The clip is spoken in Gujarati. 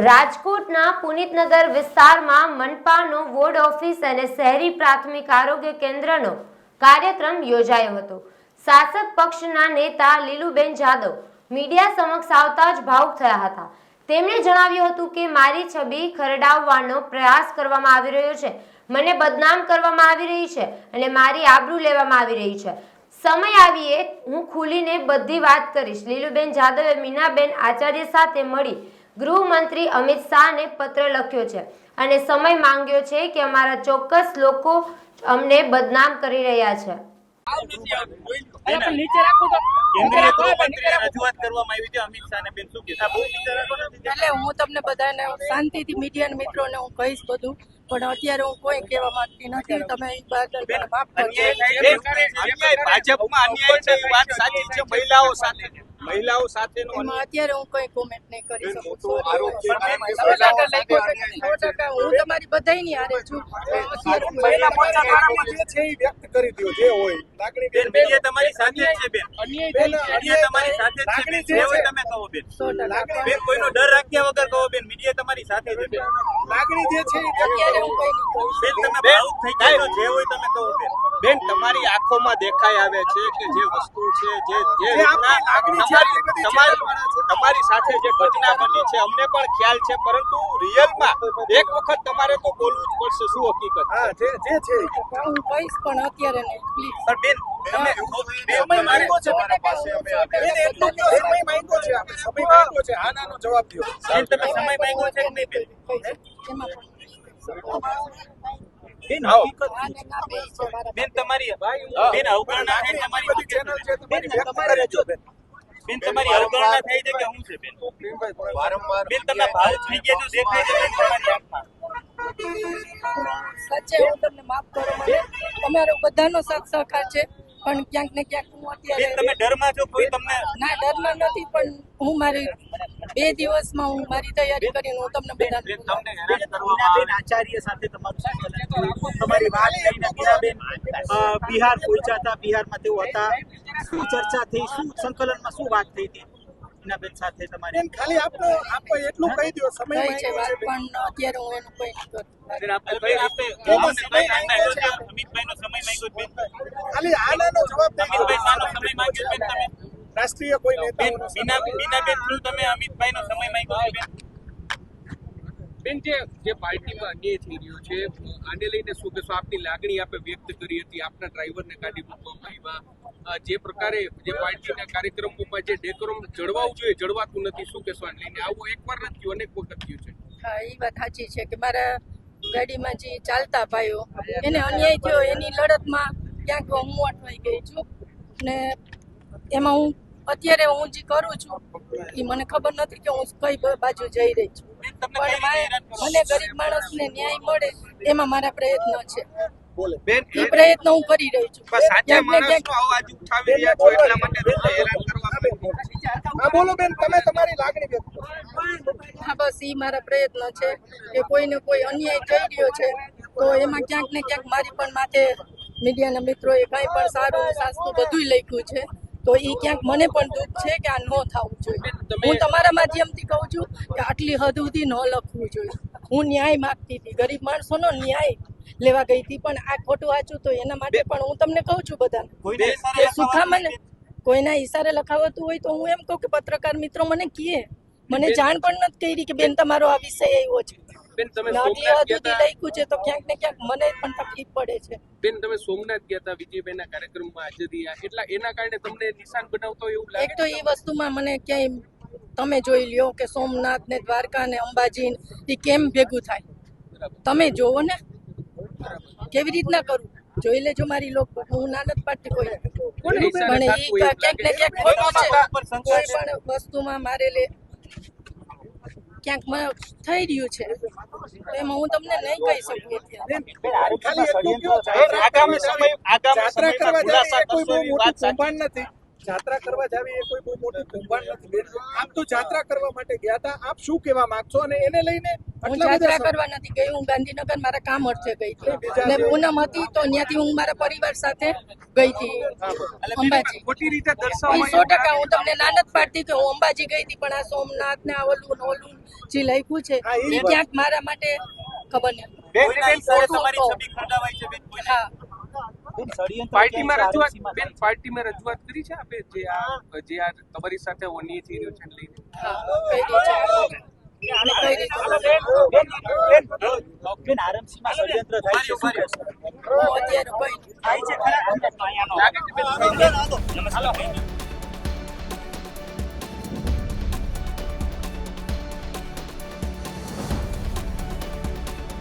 રાજકોટના પુનિતનગર વિસ્તારમાં મનપાનો વોર્ડ ઓફિસ અને શહેરી પ્રાથમિક આરોગ્ય કેન્દ્રનો કાર્યક્રમ યોજાયો હતો. શાસક પક્ષના નેતા લીલુબેન જાદવ મીડિયા સમક્ષ આવતા જ ભાવુક થયા હતા. તેમણે જણાવ્યું હતું કે મારી છબી ખરડાવવાનો પ્રયાસ કરવામાં આવી રહ્યો છે, મને બદનામ કરવામાં આવી રહી છે અને મારી આબરૂ લેવામાં આવી રહી છે. સમય આવીએ હું ખુલીને બધી વાત કરીશ. લીલુબેન જાદવે મીનાબેન આચાર્ય સાથે મળી ગૃહમંત્રી અમિત શાહને પત્ર લખ્યો છે અને સમય માંગ્યો છે કે અમારા ચોક્કસ લોકો અમને બદનામ કરી રહ્યા છે. હું તમને બધાને શાંતિથી મીડિયા મિત્રોને હું કહીશ બધું, પણ અત્યારે હું કોઈ કહેવા માંગતી નથી. તમે એ બદલ માફ કરજો. ભાજપમાં અન્યાય છે, એ વાત સાચી છે. મહિલાઓ સાથેનો અત્યારે હું કોઈ કોમેન્ટ નહીં કરી શકું. હું તમારી બધાની હારે છું. વ્યક્ત કરી દો જે હોય લાગણી. બેન મીડિયા તમારી સાથે જ છે. બેન મીડિયા તમારી સાથે જ છે. બેન જે હોય તમે કહો. બેન બેન કોઈનો ડર રાખ્યા વગર કહો. બેન મીડિયા તમારી સાથે છે. બેન લાગણી જે છે અત્યારે હું કોઈ નહીં કહું. બેન તમે ભાવુક થઈ જાઓ, જે હોય તમે કહો. બેન બેન તમારી આંખોમાં દેખાઈ આવે છે કે જે વસ્તુ છે, જે તમારી સાથે જે ઘટના બની છે અમને પણ ખ્યાલ છે, પરંતુ રિયલમાં એક વખત તમારે તો બોલવું જ પડશે. શું હકીકત? હા જે છે હું કહીશ, પણ અત્યારે નહીં પ્લીઝ. પણ બેન તમે સમય માંગ્યો છે મારા પાસે. અમે બેન એટલો સમય માંગ્યો છે, આપણે સમય માંગ્યો છે. હા નાનો જવાબ દો. બેન તમે સમય માંગ્યો છે કે નહીં? બેન બેન હકીકત બેન તમારી બેન અવગણના છે. તમારી ચેનલ છે તમારી વ્યક્ત કરે છો. બેન બેન તમારી અવગણના થઈ છે કે હું છે? બેન વારંવાર બેન તમે ભાવુક થઈ ગયા છો દેખાય છે. બેન તમારી આંખમાં સાચે હું તમને માફ કરો. મને તમારો બધાનો સાથ સહકાર છે, પણ ક્યાંક ને ક્યાંક હું અત્યારે તમે ડરમાં છો? કોઈ તમને ના ડરમાં નથી, પણ હું મારી 2 દિવસમાં હું મારી તૈયારી કરીને હું તમને બધાને બેન આચાર્ય સાથે તમારી વાત લઈને મીનાબેન બિહાર પહોંચ્યા હતા. બિહારમાં તેઓ હતા. શું ચર્ચા થઈ? શું સંકલનમાં શું વાત થઈ હતી મીનાબેન સાથે તમારી? ખાલી આપો એટલું કહી દો. સમય થઈ છે વાત, પણ અત્યારે હું એનું કોઈ નહીં કરું. અમિતભાઈનો સમય માંગ્યો. બેન ખાલી આનાનો જવાબ અમિતભાઈ શાનો સમય માંગ્યો? બેન તમે રાષ્ટ્રીય કોઈ નેતા મીનાબેન થ્રુ તમે અમિતભાઈનો સમય માંગ્યો. બેન જે પાર્ટીમાં અન્યાય થઈ રહ્યો છે આને લઈને શું કહેશો? આપની લાગણી આપે વ્યક્ત કરી હતી. આપના ડ્રાઈવરને કાઢી મૂકવામાં આવ્યા. જે પ્રકારે જે પાર્ટીના કાર્યક્રમોમાં જે ડેકોરમ જળવાવું જોઈએ જળવાતું નથી, શું કહેશો આને લઈને? આવું એકવાર નથી થયું, અનેક વખત થયું છે. હા, એ વાત સાચી છે કે મારા ગાડીમાં જે ચાલતા ભાઈઓ એને અન્યાય થયો, એની લડતમાં ક્યાંક હું અટવાઈ ગઈ છું. ને એમાં હું અત્યારે હું જે કરું છું એ મને ખબર નથી કે હું કઈ બાજુ જઈ રહી છું, પણ મને ગરીબ માણસને ન્યાય મળે એમાં મારા પ્રયત્ન છે. એ પ્રયત્ન હું કરી રહી છું. બોલો બેન તમે તમારી લાગણી વ્યક્ત કરો. હા, બસ એ મારા પ્રયત્ન છે કે કોઈને કોઈ અન્યાય થઈ રહ્યો છે તો એમાં ક્યાંક ને ક્યાંક મારી પણ માથે મીડિયાના મિત્રોએ કંઈ પણ સારું સાસ્તું બધું લખ્યું છે, તો એ ક્યાંક મને પણ દુઃખ છે કે આ ન થવું જોઈએ. હું તમારા માધ્યમથી કહું છું કે આટલી હદ સુધી ન લખવું જોઈએ. હું ન્યાય માગતી હતી, ગરીબ માણસોનો ન્યાય લેવા ગઈ હતી, પણ આ ખોટું વાંચું તો એના માટે પણ હું તમને કહું છું બધાને કે સુખામને કોઈના ઈશારે લખાવતું હોય તો હું એમ કહું કે પત્રકાર મિત્રો મને કહે. મને જાણ પણ નથી કરી કે બેન તમારો આ વિષય એવો છે. બેન તમે લખ્યું છે તો ક્યાંક ને ક્યાંક મને પણ તકલીફ પડે છે. બેન તમે સોમનાથ ગયા હતા વિજયભાઈના કાર્યક્રમમાં હાજર રહ્યા, એટલે એના કારણે તમને નિશાન બનાવતો એવું લાગે? એક તો એ વસ્તુમાં મને ક્યાંય તમે જોઈ લ્યો કે સોમનાથ ને દ્વારકા ને અંબાજી એ કેમ ભેગું થાય તમે જોવો ને. કેવી રીતના કરું જોઈ લેજો મારી લોકો. હું ના નથી પાડતી કોઈ, પણ એ ક્યાંક ને ક્યાંક ખોટું છે. કોઈ પણ વસ્તુમાં મારે ક્યાંક થઈ રહ્યું છે એમાં હું તમને નહીં કહી શકું. જાત્રા કરવા જાવી એ કોઈ બહુ મોટું કૌભાંડ નથી. આપ તો જાત્રા કરવા માટે ગયા હતા, આપ શું કહેવા માંગશો અને એને લઈને હું યાત્રા કરવા નથી ગઈ, હું ગાંધીનગર મારા કામ અર્થે ગઈ હતી ને પૂનમ હતી તો ત્યાંથી હું મારા પરિવાર સાથે ગઈ હતી અંબાજી. ખોટી રીતે ઈ દર્શાવવામાં 100% હું તમને ના નથી પાડતી કે હું અંબાજી ગઈ હતી, પણ આ સોમનાથ ને આ ઓલું ને ઓલું જે લખ્યું છે એ ક્યાંક મારા માટે ખબર નહીં. હા, પાર્ટીમાં રજૂઆત કરી છે આપે જે આ તમારી સાથે અન્યાય થઈ રહ્યો છે લઈને? હા, કઈ રીતે બેન, RMC માં ષડયંત્ર થાય છે, શું કહેશો? હું અત્યારે કઈ થાય છે ખરા? લાગે છે બેન?